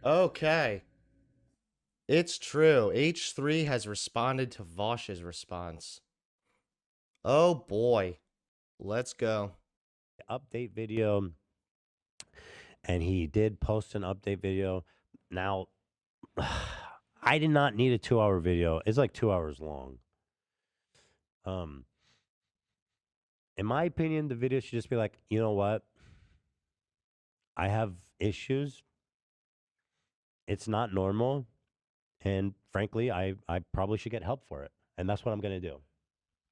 Okay. It's true. H3 has responded to Vaush's response. Oh boy. Let's go. Update video, and he did post an update video. Now, I did not need a 2-hour video. It's like 2 hours long. In my opinion, the video should just be like, you know what? I have issues. It's not normal. And frankly, I probably should get help for it. And that's what I'm going to do,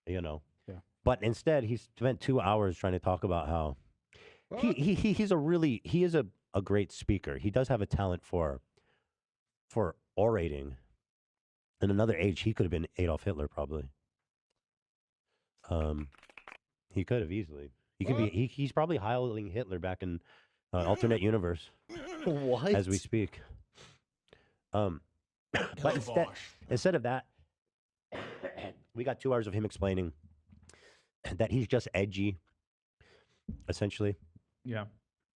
you know. Yeah. But instead, he spent 2 hours trying to talk about how he's a great speaker. He does have a talent for orating. In another age, he could have been Adolf Hitler, probably. He could have easily. He could be. He's probably hailing Hitler back in alternate universe What? as we speak. But instead of that, we got 2 hours of him explaining that he's just edgy, essentially. Yeah.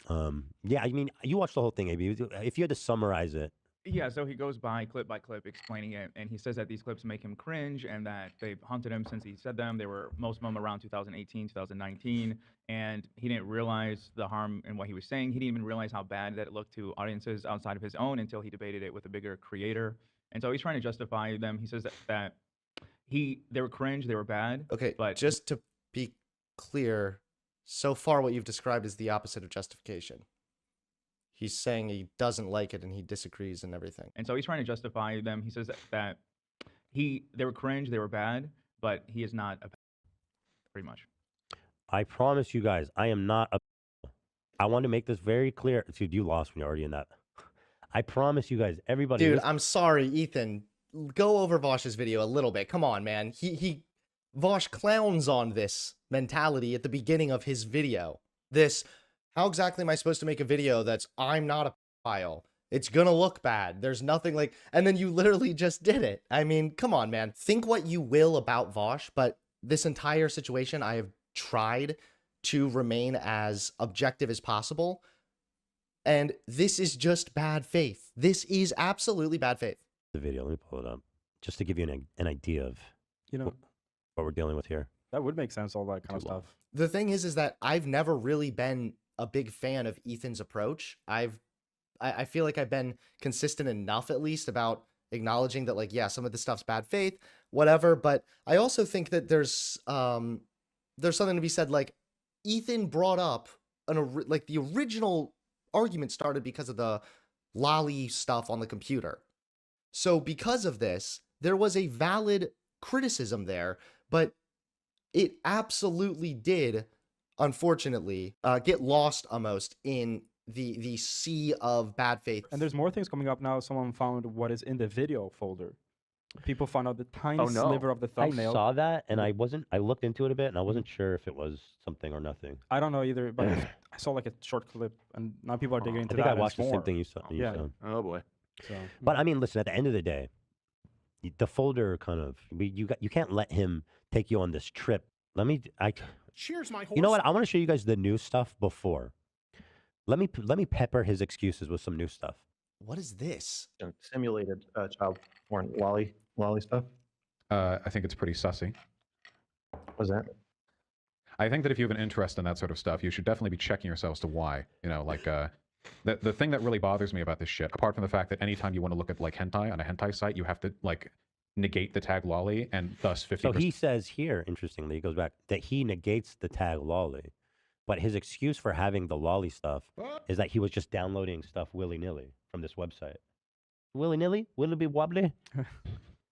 Yeah, I mean, you watched the whole thing, AB. If you had to summarize it. Yeah, so he goes by clip explaining it, and he says that these clips make him cringe and that they've haunted him since he said them. They were, most of them, around 2018, 2019, and he didn't realize the harm in what he was saying. He didn't even realize how bad that it looked to audiences outside of his own until he debated it with a bigger creator. And so he's trying to justify them. He says that they were cringe, they were bad. Okay, but just to be clear, so far what you've described is the opposite of justification. He's saying he doesn't like it and he disagrees and everything. And so he's trying to justify them. He says that they were cringe, they were bad, but he is not a pretty much. I promise you guys, I am not a. I want to make this very clear. Dude, you lost when you're already in that. I promise you guys, everybody. Dude, I'm sorry, Ethan. Go over Vaush's video a little bit. Come on, man. Vaush clowns on this mentality at the beginning of his video. How exactly am I supposed to make a video that's I'm not a pedophile? It's gonna look bad. There's nothing like, and then you literally just did it. I mean, come on, man. Think what you will about Vaush, but this entire situation, I have tried to remain as objective as possible. And this is just bad faith. This is absolutely bad faith. The video, let me pull it up, just to give you an idea of what we're dealing with here. That would make sense, all that kind of stuff. The thing is that I've never really been a big fan of Ethan's approach. I feel like I've been consistent enough, at least, about acknowledging that, like, yeah, some of this stuff's bad faith, whatever. But I also think that there's something to be said. Like, Ethan brought up the original argument started because of the lolly stuff on the computer. So because of this, there was a valid criticism there, but it absolutely did, unfortunately, get lost almost in the sea of bad faith. And there's more things coming up now. Someone found what is in the video folder. People found out the tiny sliver of the thumbnail. I saw that, and I looked into it a bit, and I wasn't sure if it was something or nothing. I don't know either, but I saw like a short clip, and now people are digging into that. I think I watched the same thing you saw. Oh boy. So, but I mean, listen. At the end of the day, the folder kind of you can't let him take you on this trip. Cheers, my horse. You know what? I want to show you guys the new stuff before. Let me pepper his excuses with some new stuff. What is this? Simulated child porn lolly stuff. I think it's pretty sussy. What's that? I think that if you have an interest in that sort of stuff, you should definitely be checking yourselves to why. You know, like the thing that really bothers me about this shit, apart from the fact that anytime you want to look at like hentai on a hentai site, you have to like negate the tag lolly, and thus 50%. So he says here, interestingly, he goes back that he negates the tag lolly, but his excuse for having the lolly stuff is that he was just downloading stuff willy-nilly from this website. Willy-nilly? Will it be wobbly? I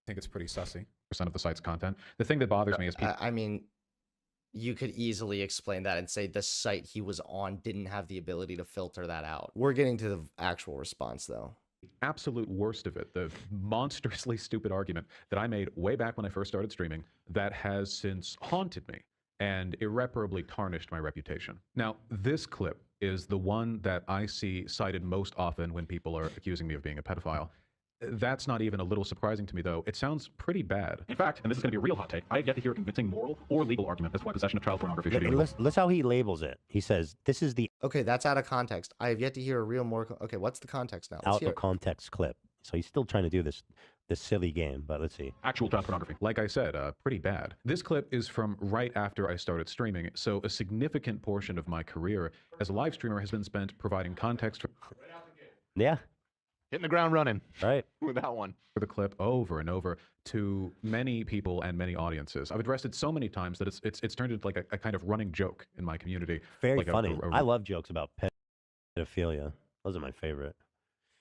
think it's pretty sussy. % of the site's content. The thing that bothers me is people. I mean, you could easily explain that and say the site he was on didn't have the ability to filter that out. We're getting to the actual response, though. Absolute worst of it, the monstrously stupid argument that I made way back when I first started streaming that has since haunted me and irreparably tarnished my reputation. Now, this clip is the one that I see cited most often when people are accusing me of being a pedophile. That's not even a little surprising to me, though. It sounds pretty bad. In fact, and this is going to be a real hot take, I have yet to hear a convincing moral or legal argument as to why possession of child pornography should be illegal. Listen how he labels it. He says, this is the Okay, that's out of context. I have yet to hear a real more. Okay, what's the context now? Let's out hear of it. context clip. So he's still trying to do this silly game, but let's see. Actual child pornography. Like I said, pretty bad. This clip is from right after I started streaming, so a significant portion of my career as a live streamer has been spent providing context for Yeah, Hitting the ground running right. with that one. the clip over and over to many people and many audiences. I've addressed it so many times that it's turned into like a kind of running joke in my community. Very Like funny. I love jokes about pedophilia. Those are my favorite.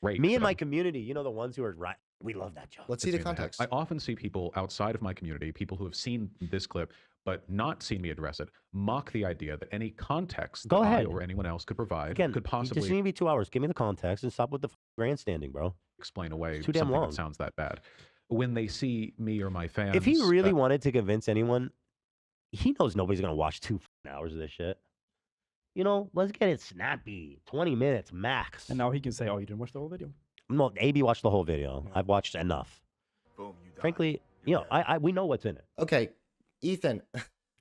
rape. Me and my community, you know, the ones who are right. We love that joke. Let's see the context. I often see people outside of my community, people who have seen this clip but not seen me address it, mock the idea that any context Go that I ahead. or anyone else could provide Again, could you possibly just need to be 2 hours. Give me the context and stop with the grandstanding, bro. explain away It's too damn something long. that sounds that bad. When they see me or my fans, If he really wanted to convince anyone, he knows nobody's gonna watch 2 hours of this shit. You know, let's get it snappy. 20 minutes max. And now he can say, "Oh, you didn't watch the whole video." No, AB watched the whole video. Yeah. I've watched enough. Boom, you died. Frankly, you know, we know what's in it. Okay, Ethan,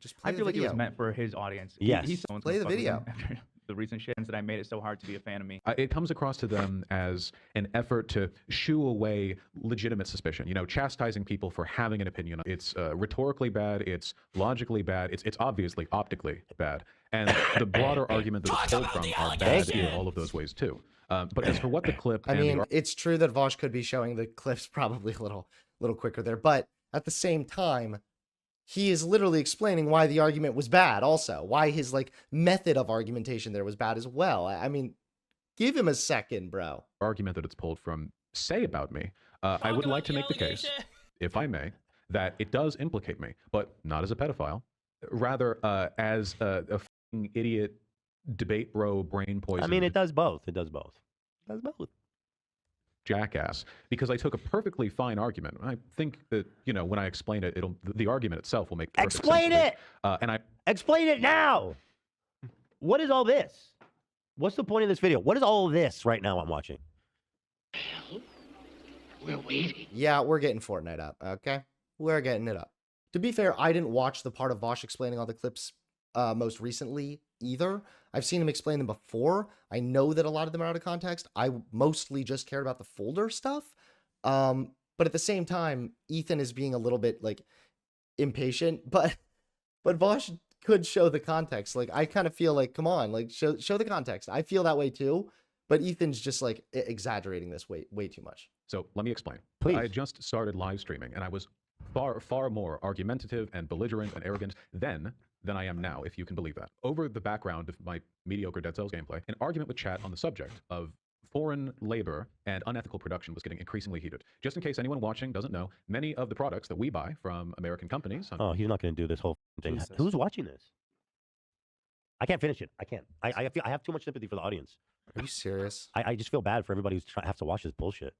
just play I feel the like it video. was meant for his audience. Yes. He's someone Play the fuck with video. him after the recent shit that I made it so hard to be a fan of me. it comes across to them as an effort to shoo away legitimate suspicion. You know, chastising people for having an opinion. It's rhetorically bad. It's logically bad. It's obviously optically bad. And the broader argument that it's pulled from are bad in all of those ways too. But as for what the clip, I and the mean, it's true that Vaush could be showing the clips probably a little quicker there, but at the same time, he is literally explaining why the argument was bad. Also, why his like method of argumentation there was bad as well. I mean, give him a second, bro. argument that it's pulled from say about me, I would like to make the case, if I may, that it does implicate me, but not as a pedophile, rather as a f***ing idiot debate bro brain poison. I mean, it does both. It does both. It does both. Jackass, because I took a perfectly fine argument. I think that, you know, when I explain it, the argument itself will make perfect Explain sense to me. it! And I Explain it now! What is all this? What's the point of this video? What is all this right now I'm watching? We're waiting. Yeah, we're getting Fortnite up, okay? We're getting it up. To be fair, I didn't watch the part of Vaush explaining all the clips most recently either. I've seen him explain them before. I know that a lot of them are out of context. I mostly just cared about the folder stuff. But at the same time, Ethan is being a little bit like impatient, but Vaush could show the context. Like, I kind of feel like, come on, like show the context. I feel that way too, but Ethan's just like exaggerating this way too much. So let me explain. Please. I just started live streaming, and I was far more argumentative and belligerent and arrogant then than I am now, if you can believe that. Over the background of my mediocre Dead Cells gameplay, an argument with chat on the subject of foreign labor and unethical production was getting increasingly heated. Just in case anyone watching doesn't know, many of the products that we buy from American companies... Oh, he's not going to do this whole thing. Jesus. Who's watching this? I can't finish it. I can't. I have too much sympathy for the audience. Are you serious? I just feel bad for everybody who's have to watch this bullshit.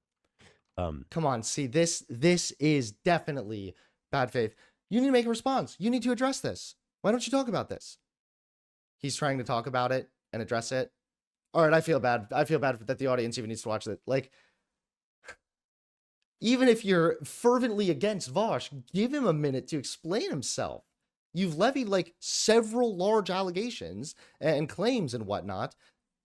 Come on, see, this is definitely bad faith. You need to make a response. You need to address this. Why don't you talk about this? He's trying to talk about it and address it. All right, I feel bad. I feel bad that the audience even needs to watch it. Like, even if you're fervently against Vaush, give him a minute to explain himself. You've levied like several large allegations and claims and whatnot.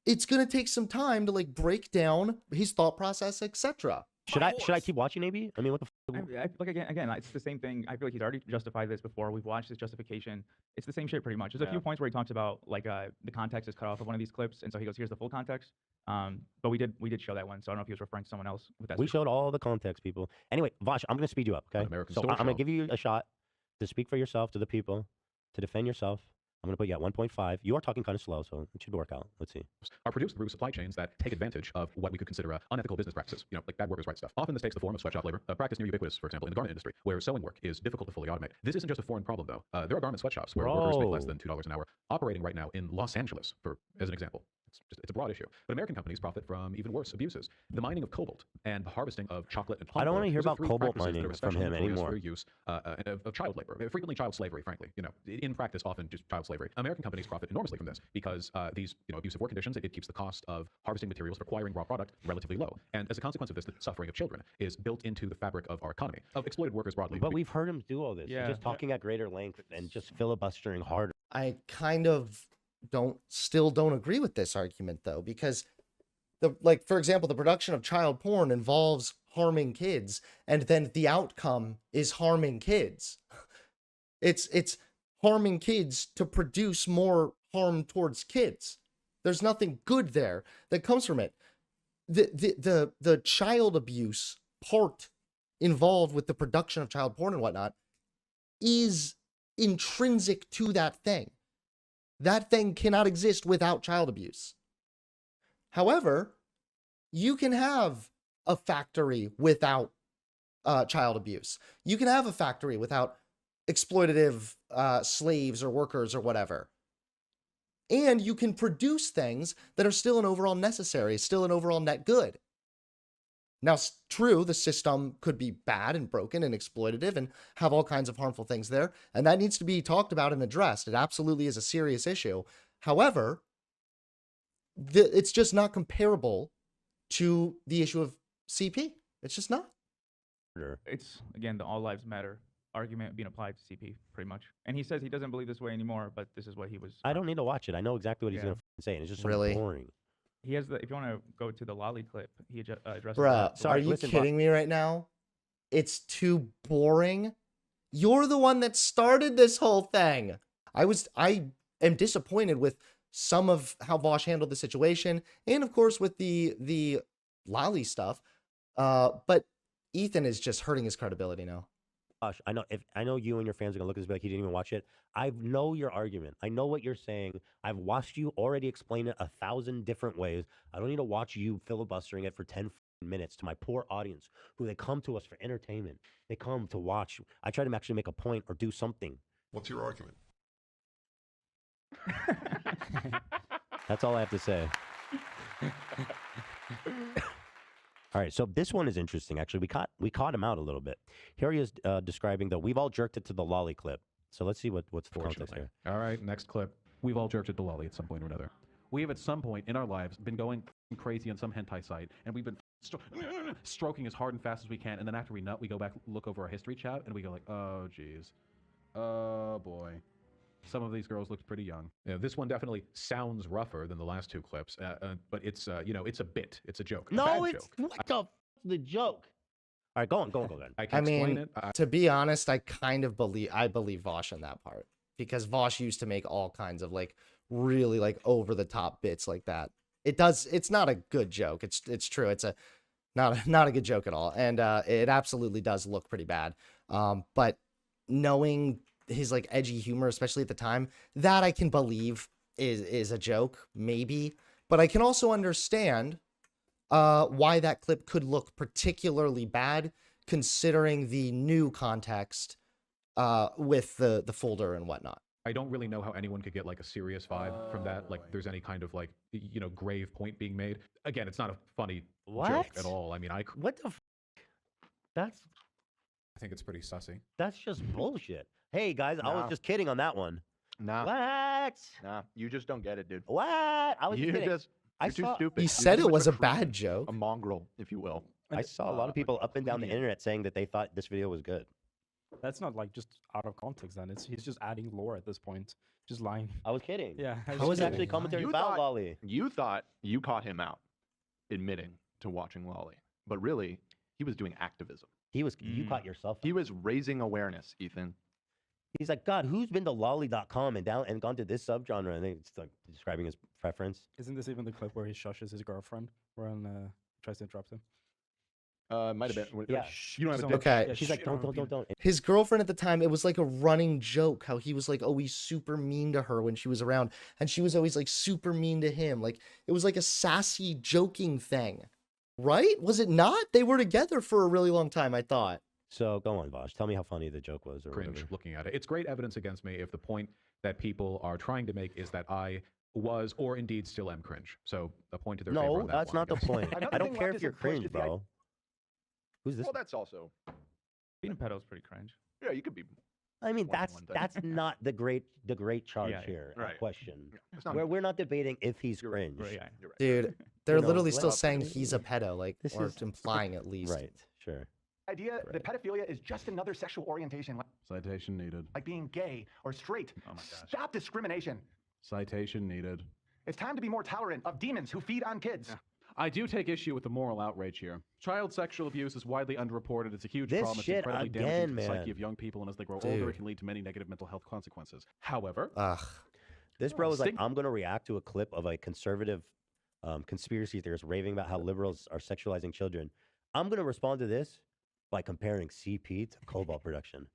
It's gonna take some time to like break down his thought process, etc. Should I keep watching, AB? I mean, what the I feel like again, it's the same thing. I feel like he's already justified this before. We've watched his justification. It's the same shit pretty much. There's a few points where he talks about like the context is cut off of one of these clips, and so he goes, "Here's the full context." But we did show that one, so I don't know if he was referring to someone else with that. We showed all the context, people. Anyway, Vaush, I'm going to speed you up, okay? American So Store I'm going Show. to give you a shot to speak for yourself, to the people, to defend yourself. I'm going to put you at 1.5. You are talking kind of slow, so it should work out. Let's see. are produced through supply chains that take advantage of what we could consider unethical business practices, you know, like bad workers' rights stuff. Often this takes the form of sweatshop labor, a practice near ubiquitous, for example, in the garment industry, where sewing work is difficult to fully automate. This isn't just a foreign problem, though. There are garment sweatshops where workers make less than $2 an hour operating right now in Los Angeles, as an example. it's a broad issue. But American companies profit from even worse abuses: the mining of cobalt and the harvesting of chocolate and palm I don't oil. want to hear Those are about three cobalt practices that mining are from especially him notorious anymore. for use of child labor, frequently child slavery. Frankly, in practice, often just child slavery. American companies profit enormously from this because these abusive work conditions, it keeps the cost of harvesting materials, acquiring raw product relatively low. And as a consequence of this, the suffering of children is built into the fabric of our economy, of exploited workers broadly. But we've heard him do all this. Yeah. Just talking at greater length and just filibustering harder. I kind of still don't agree with this argument though, because for example, the production of child porn involves harming kids, and then the outcome is harming kids. It's harming kids to produce more harm towards kids. There's nothing good there that comes from it. The child abuse part involved with the production of child porn and whatnot is intrinsic to that thing. That thing cannot exist without child abuse. However, you can have a factory without child abuse. You can have a factory without exploitative slaves or workers or whatever. And you can produce things that are still an overall necessary, still an overall net good. Now, true, the system could be bad and broken and exploitative and have all kinds of harmful things there, and that needs to be talked about and addressed. It absolutely is a serious issue. However, it's just not comparable to the issue of CP. It's just not. It's, again, the all lives matter argument being applied to CP, pretty much. And he says he doesn't believe this way anymore, but this is what he was. I don't need to watch it. I know exactly what he's Yeah. going to say, and it's just so Really? boring. He has the, if you want to go to the lolly clip, he addresses Bruh, that. Sorry, are you listen, kidding me right now? It's too boring. You're the one that started this whole thing. I am disappointed with some of how Vaush handled the situation, and of course with the lolly stuff. But Ethan is just hurting his credibility now. Gosh, I know you and your fans are gonna look at this and be like, he didn't even watch it. I know your argument. I know what you're saying. I've watched you already explain it 1,000 different ways. I don't need to watch you filibustering it for 10 minutes to my poor audience, who they come to us for entertainment. They come to watch. I try to actually make a point or do something. What's your argument? That's all I have to say. All right, so this one is interesting. Actually, we caught him out a little bit. Here he is describing the we've all jerked it to the lolly clip. So let's see what's the context Fortunately. here. All right, next clip. We've all jerked at the lolly at some point or another. We have at some point in our lives been going crazy on some hentai site, and we've been stroking as hard and fast as we can, and then after we nut, we go back, look over our history chat, and we go like, oh, geez. Oh, boy. Some of these girls looked pretty young. Yeah, this one definitely sounds rougher than the last two clips, but it's, it's a bit. It's a joke. No, bad it's joke. what the joke. All right, go on. I can explain mean, it. to be honest, I believe Vaush in that part, because Vaush used to make all kinds of really over the top bits like that. It's not a good joke. It's true. It's not a good joke at all. And it absolutely does look pretty bad. But knowing his edgy humor, especially at the time, that I can believe is a joke, maybe. But I can also understand why that clip could look particularly bad, considering the new context with the folder and whatnot. I don't really know how anyone could get a serious vibe from that. There's any kind of grave point being made. Again, it's not a funny joke at all. I mean, What the? That's I think it's pretty sussy. that's just bullshit. Hey guys, I was Nah. just kidding on that one. Nah, What? nah, you just don't get it, dude. What? I was You just kidding. just, I you're too saw stupid. He You're said just it was a cretino, bad joke. a mongrel, if you will. I saw a lot of people up and down the internet saying that they thought this video was good. That's not just out of context. Then he's just adding lore at this point, just lying. I was kidding. Yeah, I How was is it actually commentary You about thought- Lolly. You thought you caught him out, admitting to watching Lolly, but really, he was doing activism. He was. You caught yourself. He was raising awareness, Ethan. He's like, God, who's been to lolly.com and gone to this subgenre? And then it's describing his preference. Isn't this even the clip where he shushes his girlfriend when tries to interrupt him? Might have been. Yeah. You don't have a Someone- dick. Okay. yeah, She's like, don't. His girlfriend at the time, it was like a running joke how he was always super mean to her when she was around, and she was always super mean to him. It was like a sassy joking thing, right? Was it not? They were together for a really long time, I thought. So go on, Vaush. Tell me how funny the joke was. Or Cringe whatever. looking at it. It's great evidence against me if the point that people are trying to make is that I was or indeed still am cringe. So a point to their favor No, on that that's one, I not the guess. point. Another I don't thing care if leftists you're have pushed cringe, is the bro. Who's this? Well, that's also. Being a pedo is pretty cringe. Yeah, you could be. I mean, more than that's one thing. that's not the great charge Yeah, yeah. here. Right. Question. It's not. We're not debating if he's You're right. cringe. Right, yeah. You're right. Dude, they're know, literally let still up. saying he's a pedo, like, This or is- implying at least. Right. Sure. idea that pedophilia is just another sexual orientation, Citation needed. like being gay or straight. Oh my gosh. Stop discrimination. Citation needed. It's time to be more tolerant of demons who feed on kids. I do take issue with the moral outrage here. Child sexual abuse is widely underreported. It's a huge This problem. It's shit incredibly damaging again, to the psyche man. of young people, and as they grow older, Dude. it can lead to many negative mental health consequences. However, Ugh. This bro is like, Sting- I'm gonna react to a clip of a conservative conspiracy theorist raving about how liberals are sexualizing children. I'm gonna respond to this by comparing CP to cobalt production.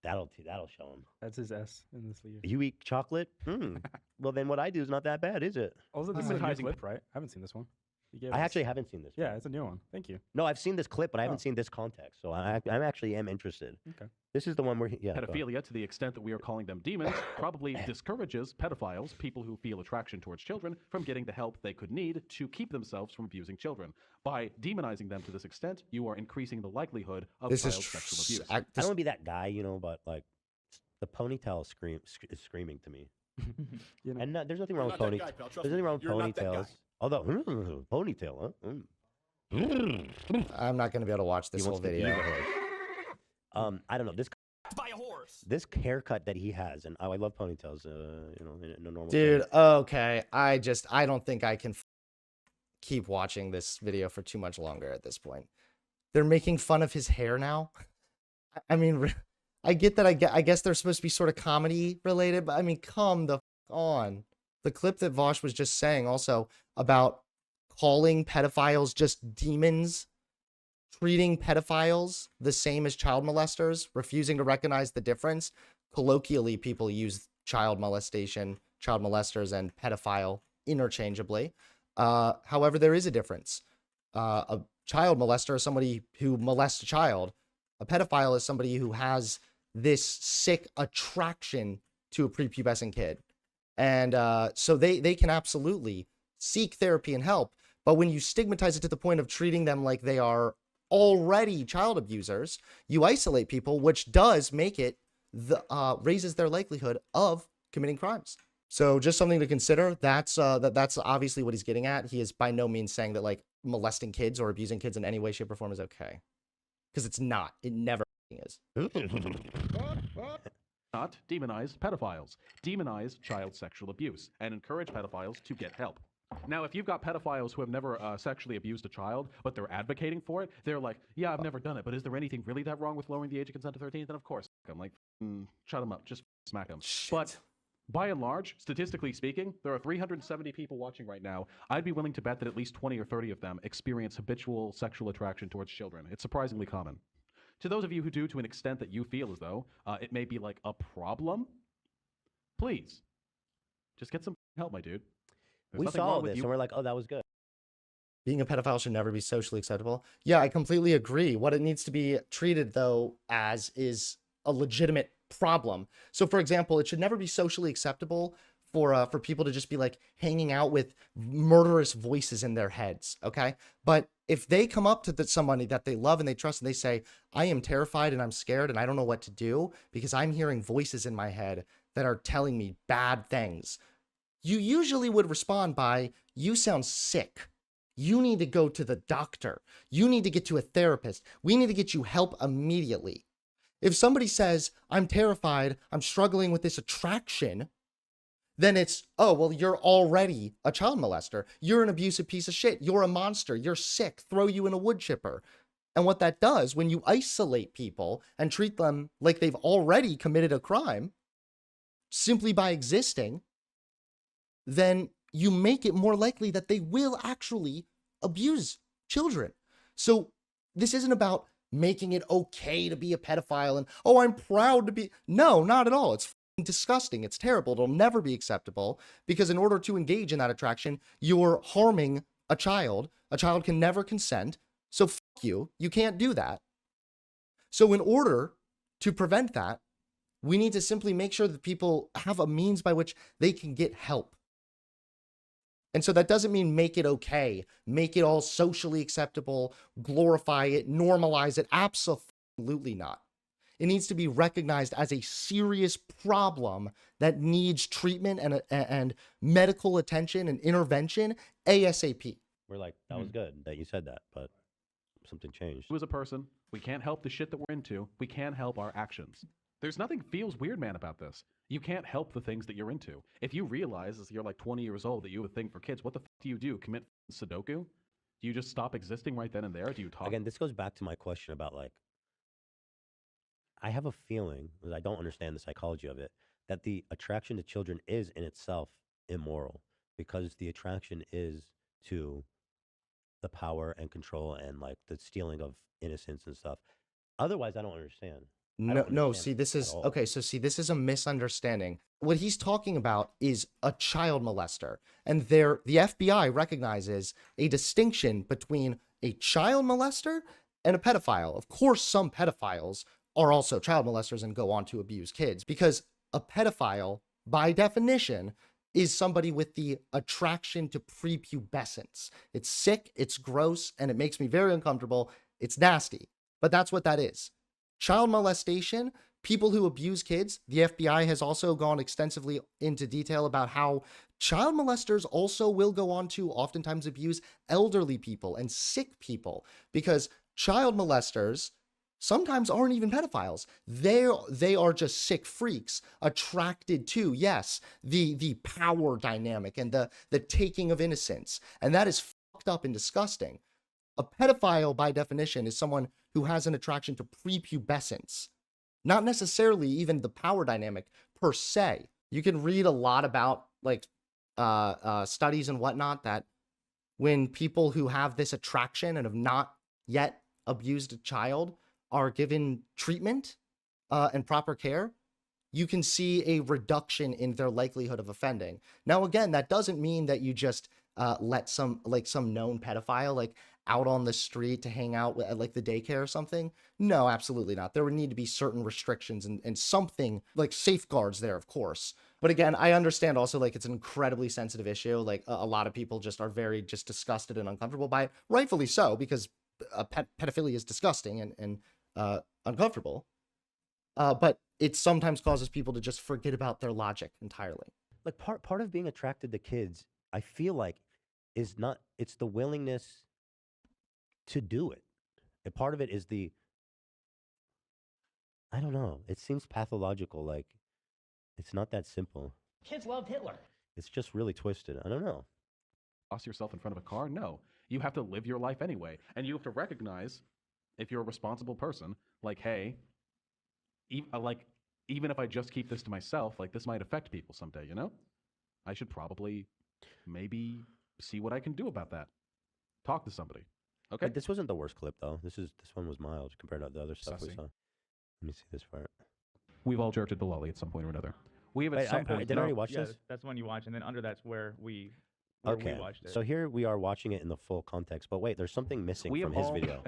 That'll show him. That's his S in the sleeve. You eat chocolate? Well, then what I do is not that bad, is it? Also, this is a new Advertising- clip, right? I haven't seen this one. You gave I us- actually haven't seen this. Yeah, one. it's a new one. Thank you. No, I've seen this clip, but I haven't Oh. seen this context. So I actually am interested. Okay. This is the one where he, yeah. go ahead. pedophilia, to the extent that we are calling them demons, probably discourages pedophiles, people who feel attraction towards children, from getting the help they could need to keep themselves from abusing children. By demonizing them to this extent, you are increasing the likelihood of This is child sexual tr- abuse. I don't want to be that guy, but like the ponytail is screaming to me. You know, And there's nothing wrong with ponytails. There's nothing wrong with ponytails. Although ponytail, huh? I'm not going to be able to watch this He whole wants to eat video. a horse. I don't know this haircut that he has, and I love ponytails. In a normal. Dude, sense. okay. I don't think I can keep watching this video for too much longer at this point. They're making fun of his hair now. I mean, I get that. I guess they're supposed to be sort of comedy related, but I mean, come the f on. The clip that Vaush was just saying also about calling pedophiles just demons, treating pedophiles the same as child molesters, refusing to recognize the difference. Colloquially, people use child molestation, child molesters, and pedophile interchangeably. However, there is a difference. A child molester is somebody who molests a child. A pedophile is somebody who has this sick attraction to a prepubescent kid. And so they can absolutely seek therapy and help. But when you stigmatize it to the point of treating them like they are already child abusers, you isolate people, which does make it raises their likelihood of committing crimes. So just something to consider. That's obviously what he's getting at. He is by no means saying that like molesting kids or abusing kids in any way, shape, or form is okay, because it's not. It never is. Not demonize pedophiles. Demonize child sexual abuse and encourage pedophiles to get help. Now, if you've got pedophiles who have never sexually abused a child, but they're advocating for it, they're like, yeah, I've never done it, but is there anything really that wrong with lowering the age of consent to 13? Then of course, I'm like, shut them up, just smack them. But by and large, statistically speaking, there are 370 people watching right now. I'd be willing to bet that at least 20 or 30 of them experience habitual sexual attraction towards children. It's surprisingly common. To those of you who do, to an extent that you feel as though it may be like a problem, please, just get some help, my dude. There's We nothing saw wrong with this, you. and we're like, oh, that was good. Being a pedophile should never be socially acceptable. Yeah, I completely agree. What it needs to be treated, though, as is a legitimate problem. So, for example, it should never be socially acceptable for people to just be like hanging out with murderous voices in their heads, okay? But if they come up to somebody that they love and they trust and they say, I am terrified and I'm scared and I don't know what to do because I'm hearing voices in my head that are telling me bad things, you usually would respond by, you sound sick. You need to go to the doctor. You need to get to a therapist. We need to get you help immediately. If somebody says, I'm terrified, I'm struggling with this attraction, then it's, oh, well, you're already a child molester. You're an abusive piece of shit. You're a monster. You're sick. Throw you in a wood chipper. And what that does, when you isolate people and treat them like they've already committed a crime, simply by existing, then you make it more likely that they will actually abuse children. So this isn't about making it okay to be a pedophile and, oh, I'm proud to be. No, not at all. It's disgusting. It's terrible. It'll never be acceptable because in order to engage in that attraction, you're harming a child. A child can never consent. So fuck you. You can't do that. So in order to prevent that, we need to simply make sure that people have a means by which they can get help. And so that doesn't mean make it okay, make it all socially acceptable, glorify it, normalize it. Absolutely not. It needs to be recognized as a serious problem that needs treatment and medical attention and intervention ASAP. We're like, that was good that you said that, but something changed. Who is a person? We can't help the shit that we're into. We can help our actions. There's nothing feels weird, man, about this. You can't help the things that you're into. If you realize as you're like 20 years old that you have a thing for kids, what the fuck do you do? Commit Sudoku? Do you just stop existing right then and there? Do you talk? Again, this goes back to my question about like, I have a feeling, because I don't understand the psychology of it, that the attraction to children is in itself immoral because the attraction is to the power and control and like the stealing of innocence and stuff. Otherwise, I don't understand. No, see, this is okay. So, see, this is a misunderstanding. What he's talking about is a child molester, and the FBI recognizes a distinction between a child molester and a pedophile. Of course, some pedophiles are also child molesters and go on to abuse kids, because a pedophile, by definition, is somebody with the attraction to prepubescence. It's sick, it's gross, and it makes me very uncomfortable. It's nasty, but that's what that is. Child molestation, people who abuse kids, the FBI has also gone extensively into detail about how child molesters also will go on to oftentimes abuse elderly people and sick people, because child molesters sometimes aren't even pedophiles. They are just sick freaks attracted to, yes, the power dynamic and the taking of innocence. And that is fucked up and disgusting. A pedophile, by definition, is someone who has an attraction to prepubescence, not necessarily even the power dynamic per se. You can read a lot about like studies and whatnot that when people who have this attraction and have not yet abused a child are given treatment and proper care, you can see a reduction in their likelihood of offending. Now, again, that doesn't mean that you just let some known pedophile like out on the street to hang out at like the daycare or something. No, absolutely not. There would need to be certain restrictions and something like safeguards there, of course. But again, I understand also like it's an incredibly sensitive issue. Like a lot of people just are very just disgusted and uncomfortable by it, rightfully so, because pedophilia is disgusting and uncomfortable. But it sometimes causes people to just forget about their logic entirely. Like part of being attracted to kids, I feel like, is not, it's the willingness to do it. And part of it is I don't know, it seems pathological, like it's not that simple. Kids loved Hitler. It's just really twisted. I don't know. Toss yourself in front of a car? No. You have to live your life anyway. And you have to recognize, if you're a responsible person, like, hey, even if I just keep this to myself, like this might affect people someday, you know? I should probably maybe see what I can do about that. Talk to somebody. Okay. But this wasn't the worst clip though. This one was mild compared to the other stuff we Sussy. saw. Let me see this part. We've all jerked at the lolly at some point or another. We have at Wait, some point. did I already watch Yeah, this? that's the one you watch, and then under that's where we Okay. watched it. So here we are watching it in the full context. But wait, there's something missing We from have his all video.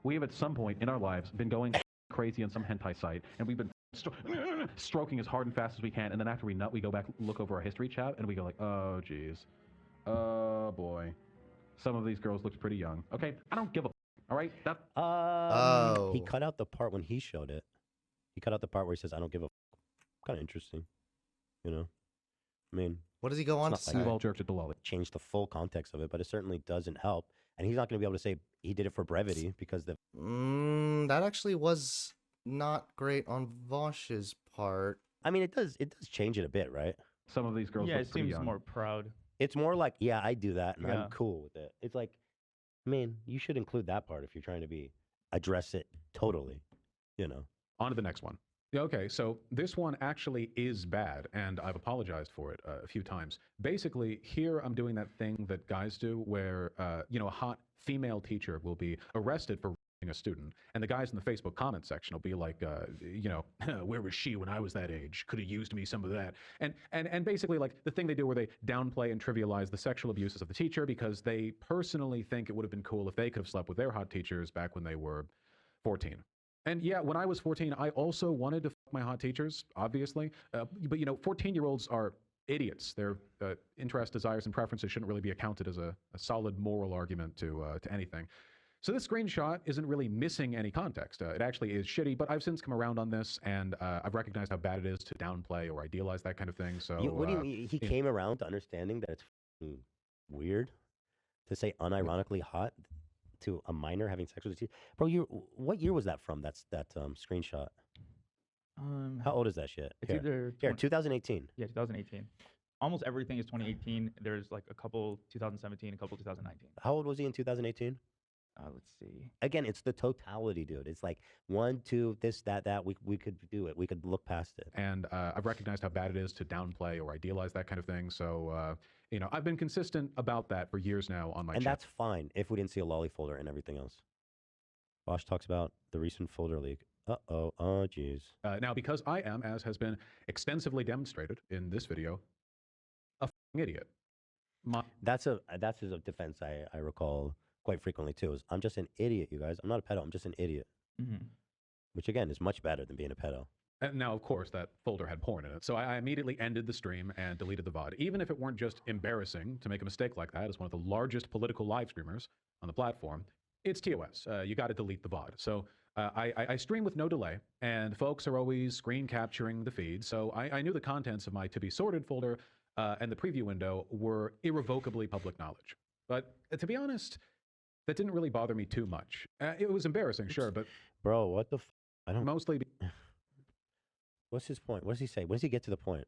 we have at some point in our lives been going crazy on some hentai site, and we've been stroking as hard and fast as we can, and then after we nut, we go back, look over our history chat, and we go like, oh geez, oh boy, some of these girls look pretty young. Okay, I don't give a all right. That He cut out the part when he showed it. He cut out the part where he says, "I don't give a." Kind of interesting, you know. I mean, What does he go on to it's not say? we've all jerked at the lolly. change the full context of it, but it certainly doesn't help. And he's not going to be able to say he did it for brevity because the That actually was not great on Vaush's part. I mean, it does change it a bit, right? Some of these girls yeah, look it pretty seems young. more proud. It's more like, yeah, I do that, and Yeah. I'm cool with it. It's like, I mean, you should include that part if you're trying to address it totally, you know. On to the next one. Yeah, okay, so this one actually is bad, and I've apologized for it a few times. Basically, here I'm doing that thing that guys do where, a hot female teacher will be arrested for raping a student, and the guys in the Facebook comment section will be like, where was she when I was that age? Could have used me some of that. And basically, like, the thing they do where they downplay and trivialize the sexual abuses of the teacher because they personally think it would have been cool if they could have slept with their hot teachers back when they were 14. And yeah, when I was 14, I also wanted to fuck my hot teachers, obviously. But 14-year-olds are idiots. Their interests, desires, and preferences shouldn't really be accounted as a solid moral argument to anything. So this screenshot isn't really missing any context. It actually is shitty, but I've since come around on this, and I've recognized how bad it is to downplay or idealize that kind of thing. So What do you mean? He came around to understanding that it's weird to say unironically hot to a minor having sex with a teacher. Bro, what year was that from? That screenshot. How old is that shit? It's either 2018. Yeah, 2018. Almost everything is 2018. There's like a couple 2017, a couple 2019. How old was he in 2018? Let's see. Again, it's the totality, dude. It's like 1, 2, this, that. We could do it. We could look past it. And I've recognized how bad it is to downplay or idealize that kind of thing. So, I've been consistent about that for years now on my channel. And that's fine if we didn't see a lolly folder and everything else. Vaush talks about the recent folder leak. Uh-oh. Oh, jeez. Now, because I am, as has been extensively demonstrated in this video, a f***ing idiot. That's a defense I recall quite frequently too. Is I'm just an idiot, you guys. I'm not a pedo. I'm just an idiot. Mm-hmm. Which again is much better than being a pedo. And now, of course, that folder had porn in it. So I immediately ended the stream and deleted the VOD. Even if it weren't just embarrassing to make a mistake like that as one of the largest political live streamers on the platform, it's TOS. You got to delete the VOD. So I stream with no delay, and folks are always screen capturing the feed. So I knew the contents of my to be sorted folder and the preview window were irrevocably public knowledge. But to be honest, that didn't really bother me too much. It was embarrassing, sure, but bro, what the? I don't mostly. What's his point? What does he say? When does he get to the point?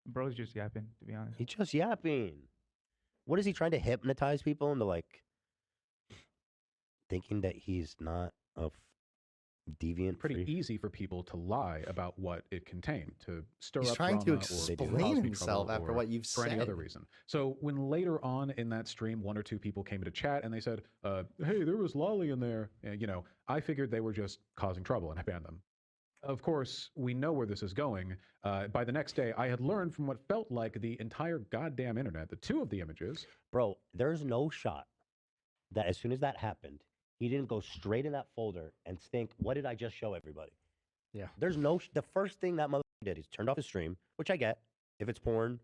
Bro's just yapping, to be honest. He's just yapping. What is he trying to hypnotize people into like thinking that he's not a deviant? Pretty easy for people to lie about what it contained, to stir He's up trying to drama explain or himself after what you've for said. any other reason. So when later on in that stream, 1 or 2 people came into chat and they said, "Hey, there was lolly in there," and, I figured they were just causing trouble, and I banned them. Of course, we know where this is going. By the next day, I had learned from what felt like the entire goddamn internet that 2 of the images. Bro, there's no shot that as soon as that happened, he didn't go straight in that folder and think, what did I just show everybody? Yeah. There's the first thing that motherfucker did is turned off his stream, which I get. If it's porn,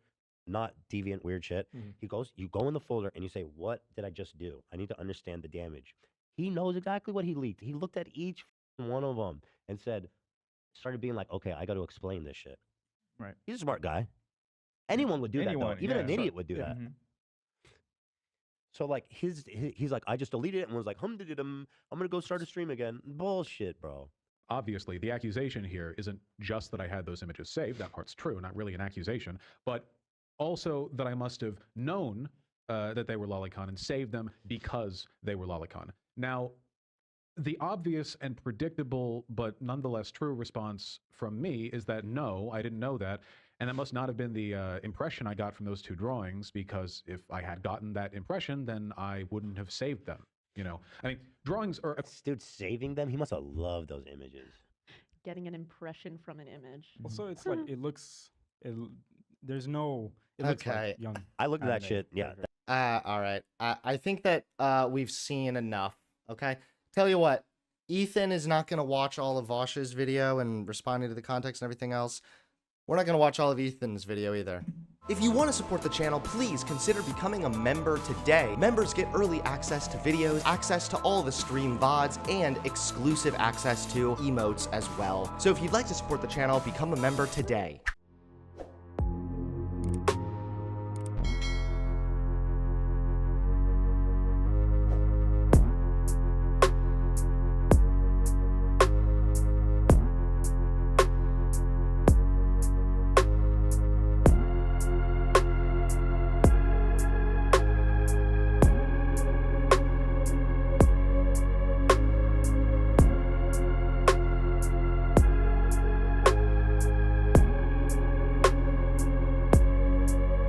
not deviant, weird shit. Mm-hmm. You go in the folder and you say, what did I just do? I need to understand the damage. He knows exactly what he leaked. He looked at each one of them and started being like, okay, I got to explain this shit. Right. He's a smart guy. Anyone would do that, though. Even an idiot would do that. Mm-hmm. So, like, he's like, I just deleted it and was like, I'm going to go start a stream again. Bullshit, bro. Obviously, the accusation here isn't just that I had those images saved. That part's true, not really an accusation. But also that I must have known that they were lolicon and saved them because they were lolicon. Now, the obvious and predictable, but nonetheless true response from me is that no, I didn't know that. And that must not have been the impression I got from those 2 drawings, because if I had gotten that impression, then I wouldn't have saved them. I mean, drawings are... Dude, saving them? He must have loved those images. Getting an impression from an image. Also, it's like, it looks, there's no... It looks Okay. like young. I looked at that animated. shit. Yeah. All right. I think that we've seen enough. Okay. Tell you what, Ethan is not going to watch all of Vaush's video and responding to the context and everything else. We're not going to watch all of Ethan's video either. If you want to support the channel, please consider becoming a member today. Members get early access to videos, access to all the stream VODs, and exclusive access to emotes as well. So if you'd like to support the channel, become a member today.